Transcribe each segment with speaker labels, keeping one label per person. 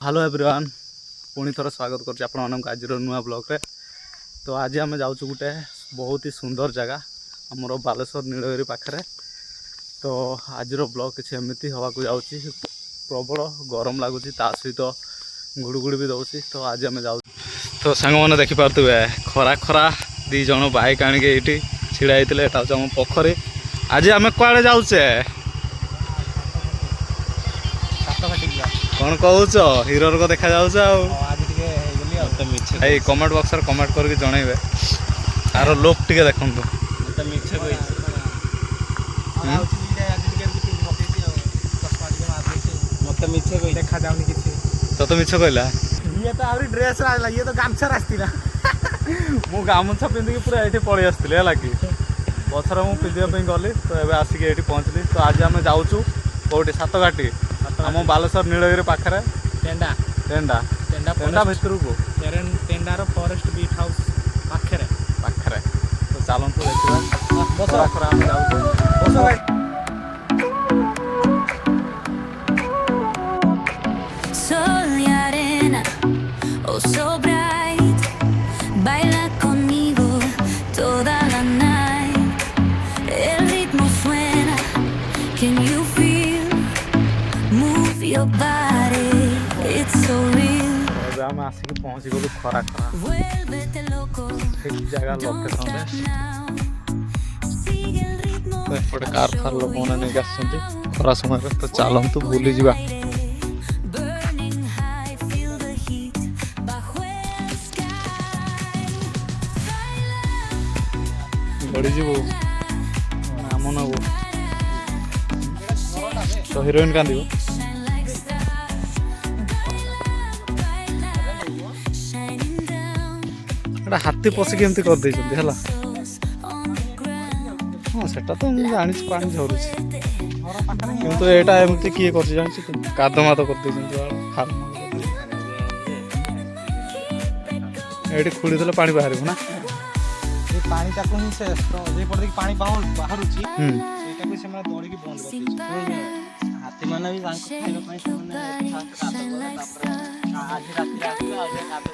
Speaker 1: Hello everyone पुणी थर स्वागत कर आज नुआ ब्लॉग रे। तो आज आम जाऊँ गोटे बहुत ही सुंदर जगह आमर बालेश्वर नीलगिरी पाखे। तो आज ब्लॉग किसी एमती हवा को जाऊँ प्रबल गरम लगुच सहित गुड़गुड़ भी दौर। तो आज आम जाऊँ तो सांग मैंने देखिपे खरा खरा दी जन बाइक आणिक ये ढड़ा होते आम पोखरी। आज आम कुआड़े जाऊे कौन कहूच हिरोर को देखा जाऊच आई कमेंट बॉक्स रे कमेंट करके जनइबे तार लुक टिके देखंतु
Speaker 2: देखा जाऊनी किसी
Speaker 1: तो मिछ कहला
Speaker 2: ये तो आउरी ड्रेस आला ये तो गामछा आस्तिला
Speaker 1: मु गामछा पिंधिकी पूरा ये पलि आसती है कि पथर मुझे पिंधापी गली। तो ये आसिक ये पहुँचली। तो आज आम जाऊँ कौटी सातघाटी आम बालेश्वर नीलगिरी पाखे
Speaker 2: टेंडा
Speaker 1: टेंडा
Speaker 2: टेंडा
Speaker 1: टेंडा भितर को
Speaker 2: टेंडार फॉरेस्ट बीट हाउस पाखे
Speaker 1: पाखे। तो चलतु देखा बस खरा आम जाऊँ
Speaker 3: Sol y arena, oh so bright, baila conmigo toda la night. El ritmo suena, can you feel? Move your body, it's so real.
Speaker 1: आम आसिक पहुँची गलु खरा खरा
Speaker 3: Vuélvete loco,
Speaker 1: ठीक जगह
Speaker 3: don't
Speaker 1: location
Speaker 3: stop now. Sigue el ritmo.
Speaker 1: एपटे कार फार लोक मैंने नहीं आसुँच खरा समय। तो चलतु बुली जा
Speaker 3: Burning high, feel the heat bajo el sky.
Speaker 1: गड़ी जीवु नाम नबु तो हिरोइन कांदी
Speaker 3: Shine like stars. Baila, baila, shining down.
Speaker 1: हाथी पशिक एमती कर दे है
Speaker 3: Souls on the ground.
Speaker 1: हाँ सेटा तो मुझे जानी पानी झरुच किंतु एटा एमती किए कर जानी कादो मादो कर ये खुड़ी देले पानी बाहर ना
Speaker 2: ये पानी टाको ही से जे पड़ देखि पानी बाहरुची सेटा को सेमा दौड़ी के बंद कर दी हाथी माने भी तांको खाइबा पई से माने फास्ट कादो गले तापर आज राती आके आज कादो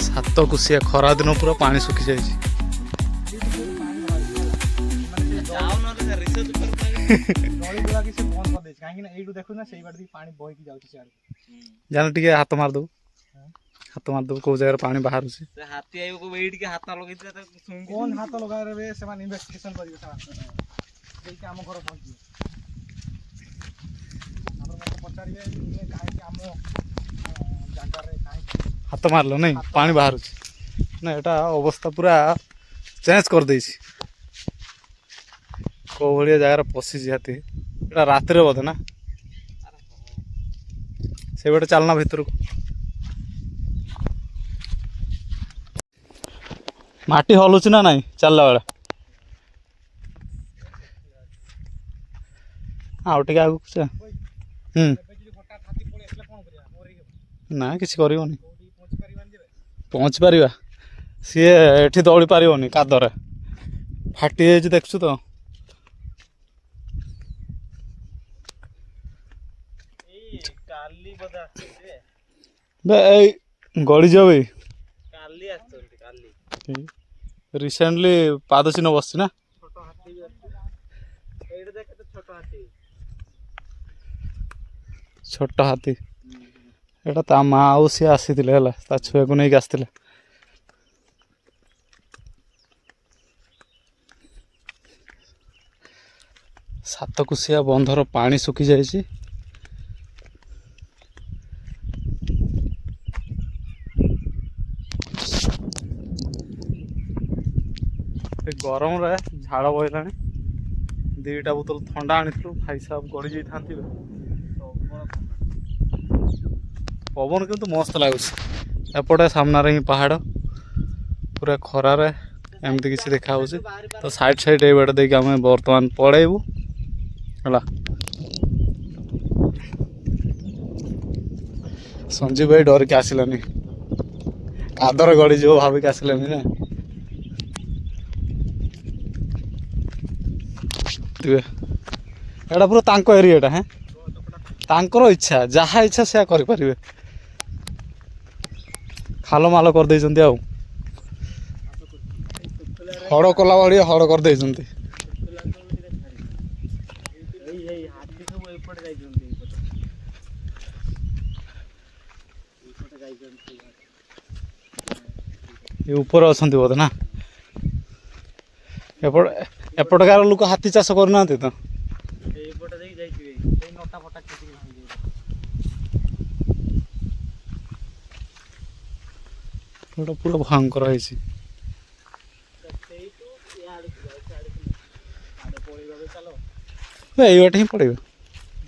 Speaker 1: सात कुसिया खरा दिन पूरा पानी सुखी जाए
Speaker 2: जाओ न रे रिसर्च कर दौड़ी गुला के से बंद कर दे काहे ना एडू देखु ना सेही बार दी पानी बही की जाउची सियाड़
Speaker 1: जान टिके हाथ मार दो हाथ मार दो को जगह पानी बाहर से
Speaker 2: हाथी आइयो को वेट के हाथ लगै त सुन कोन हाथ लगा रे से मान इन्वेस्टिगेशन करियो से देई के हम घर पहुंची हमर मत पचारिए ये काहे के हम जागा रे काहे
Speaker 1: हाथ मारल नहीं पानी बाहर ना एटा अवस्था पूरा चेंज कर दे को भाया जगार पशि हाथी एटा रात बोधे ना से बटे चलना भितर को माटी हलुच ना नहीं चलला बेला आउ टे आगु ना किसी कर पहुँच पार सी एठी दौड़ी पारनी कादरे फाटी जाइए देखु तो गड़ी जा रिसेंटली पाद चिन्ह बस ना छोट हाथी एटा ता माँ आउ सी आसी छुआ को नहीं आसते सात कुसिया बंधर पानी सुखी जाए गरम रे झाड़ बहला दीटा बोतल ठंडा आनी भाई साहब गड़ी जाती पवन किंतु मस्त लगुच एपटे सामने ही पहाड़ पूरा खरारे एमती किसी देखा तो साइड साइड ये बाटे देख आम बर्तमान पड़ेबू है संजीव भाई डर के आसलानी कादर गड़ी जो भाविक आसलानी ना ଏଇଟା ପୁରା ତାଙ୍କ ଏରିଆଟା ହେଁ ତାଙ୍କର ଇଚ୍ଛା ଯାହା ଇଚ୍ଛା ସେୟା କରିପାରିବେ ଖାଲ ମାଲ କରିଦେଇଛନ୍ତି ଆଉ ହଡ଼ କଲା ଭଳିଆ ହଡ଼ କରିଦେଇଛନ୍ତି
Speaker 2: ଏଇ ହାତୀ ସବୁ ଏପଟେ ଯାଇଛନ୍ତି ଏଇପଟେ ଯାଇଛନ୍ତି
Speaker 1: ଏ ଉପରେ ଅଛନ୍ତି ବୋଧେ ନା ଏପଟକାର ଲୋକ ହାତୀ ଚାଷ କରୁନାହାନ୍ତି ତ
Speaker 2: ଏଇପଟେ ଦେଇକି ଯାଇଥିବେ ଏଇ ନଟା ଫଟା ଛେଚିକି ଭାଙ୍ଗିଯିବ
Speaker 1: ଏଟା ପୁରା ଭୟଙ୍କର ହେଇଛି
Speaker 2: ସେଇଠୁ ଇଆଡ଼କୁ ଯାଉ ସିଆଡ଼କୁ ଆଡ଼େ ପଳେଇବାକୁ ଚାଲ
Speaker 1: ଏଇ ବାଟେ ହିଁ ପଡ଼ିବ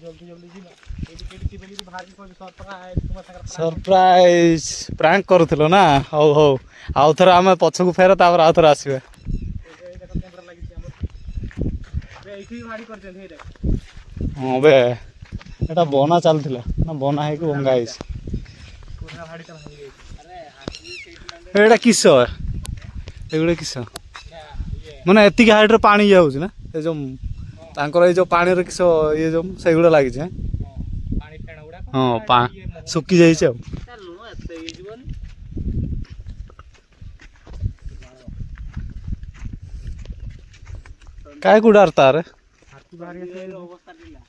Speaker 2: ଜଲ୍ଦି ଜଲ୍ଦି ଯିବା ଏଇଠି କେଠି ଥିବେ ଯଦି ବାହାରିକି କହିବି ସରପ୍ରାଇଜ ତୁମ ସାଙ୍ଗରେ
Speaker 1: ସରପ୍ରାଇଜ ପ୍ରାଙ୍କ କରୁଥିଲ ନା ହଉ ହଉ ଆଉ ଥରେ ଆମେ ପଛକୁ ଫେର ତାପରେ ଆଉ ଥରେ ଆସିବା
Speaker 2: ଏଇ ଦେଖ କ୍ୟାମେରା ଲାଗିଛି ଆମର ଏଇଠି ବି ଭାଡ଼ି କରିଛନ୍ତି ଏଇ ଦେଖ
Speaker 1: ହଁ ବେ ଏଟା ବନା ଚାଲିଥିଲା ନା ବନା ହେଇକି ଭଙ୍ଗା ହେଇଛି
Speaker 2: ପୁରୁଣା ଭାଡ଼ିଟା ଭାଙ୍ଗି ଯାଇଛି ଆରେ ହାତୀ ସେଇଠି ମାନେ
Speaker 1: ଏଇଟା କିସ ଏଗୁଡ଼ା କିସ
Speaker 2: ଇଏ
Speaker 1: ମାନେ ଏତିକି ହାଇଟ୍ରେ ପାଣି ଇଏ ହେଉଛି ନା ଏ ଯେଉଁ ତାଙ୍କର ଏଇ ଯେଉଁ ପାଣିର କିସ ଇଏ ଯେଉଁ ସେଇଗୁଡ଼ା ଲାଗିଛି
Speaker 2: ହଁ ପାଣି ଫେଣ ଗୁଡ଼ାକ
Speaker 1: ହଁ
Speaker 2: ଇଏ ମୋହ
Speaker 1: ଶୁଖି ଯାଇଛି ଆଉ
Speaker 2: ଲୁଣ ଏତେ ହେଇଯିବନି
Speaker 1: କାହିଁ କୋଉଟା ତାର
Speaker 2: ହାତୀ ବାହାରି ଅବସ୍ଥା ଥିଲା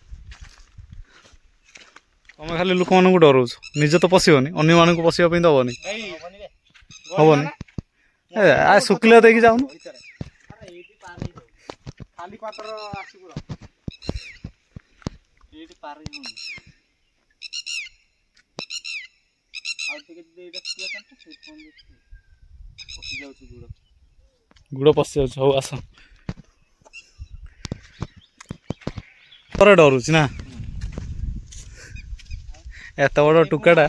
Speaker 1: ତମେ ଖାଲି ଲୋକମାନଙ୍କୁ ଡରଉଛ ନିଜେ ତ ପଶିବନି ଅନ୍ୟମାନଙ୍କୁ ପଶିବା ପାଇଁ ଦବନି ହବନି ଏ ଶୁଖିଲା ଦେଇକି ଯାଉନ
Speaker 2: ଖାଲି ପାତ୍ର ଆସିବୁ ଏଇଠି ପାର ହଉନି ଆଉ ଟିକେ ଯଦି ଏଇଟା ଶୁଖିଲା ଥାନ୍ତା ସେଇଠି ପଶି ଯାଉଛି ଗୁଡ଼
Speaker 1: ଗୁଡ଼ ପଶି ଯାଉଛି ହଉ ଆସ ପରେ ଡରୁଛି ନା ଏତେ ବଡ଼ ଟୁକାଟା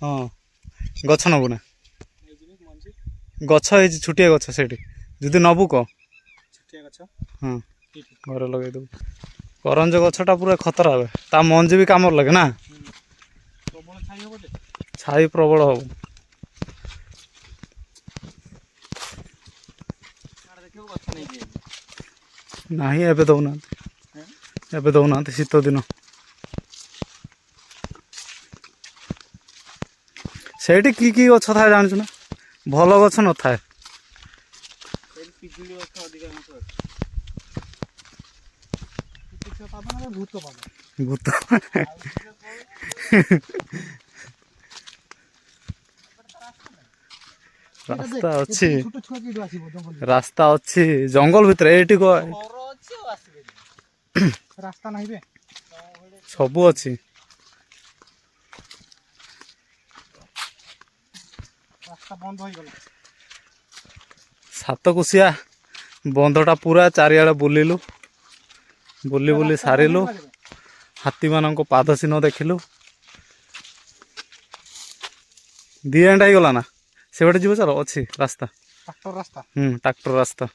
Speaker 1: ହଁ ଗଛ ନବୁ ନା ଗଛ ହେଇଛି ଛୋଟିଆ ଗଛ ସେଇଠି ଯଦି ନବୁ କହ
Speaker 2: ଛୋଟିଆ ଗଛ
Speaker 1: ହଁ ଘରେ ଲଗେଇଦେବୁ କରଞ୍ଜ ଗଛଟା ପୁରା ଖତରା ହୁଏ ତା ମଞ୍ଜି ବି କାମରେ ଲାଗେ ନା
Speaker 2: ପ୍ରବଳ ଛାଇ ହବ ଯେ
Speaker 1: ଛାଇ ପ୍ରବଳ ହବ
Speaker 2: ଦେଖିବୁ ଗଛ ନେଇକି
Speaker 1: ନାହିଁ ଏବେ ଦଉନାହାନ୍ତି ଶୀତ ଦିନ ସେଇଠି କି ଗଛ ଥାଏ ଜାଣିଛୁ ନା ଭଲ ଗଛ ନଥାଏ
Speaker 2: ପିଜୁଳି ଗଛ ଅଧିକାଂଶ ଅଛି ଭୂତ ପାଦ
Speaker 1: ଭୂତ ରାସ୍ତା ଅଛି ରାସ୍ତା ଅଛି ଜଙ୍ଗଲ ଭିତରେ ଏଇଠି
Speaker 2: ରାସ୍ତା ନାହିଁ ବେ
Speaker 1: ସବୁ ଅଛି
Speaker 2: ରାସ୍ତା ବନ୍ଦ ହେଇଗଲା
Speaker 1: ସାତକୋଶିଆ ବନ୍ଧଟା ପୁରା ଚାରିଆଡ଼େ ବୁଲିଲୁ ବୁଲି ସାରିଲୁ ହାତୀମାନଙ୍କ ପାଦ ଚିହ୍ନ ଦେଖିଲୁ ଦି ଏଣ୍ଡ ହେଇଗଲା ନା ସେବାଟେ ଯିବ ଚାଲ ଅଛି ରାସ୍ତା
Speaker 2: ଟ୍ରାକ୍ଟର ରାସ୍ତା
Speaker 1: ଟ୍ରାକ୍ଟର ରାସ୍ତା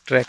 Speaker 1: ଟ୍ରେକିଂ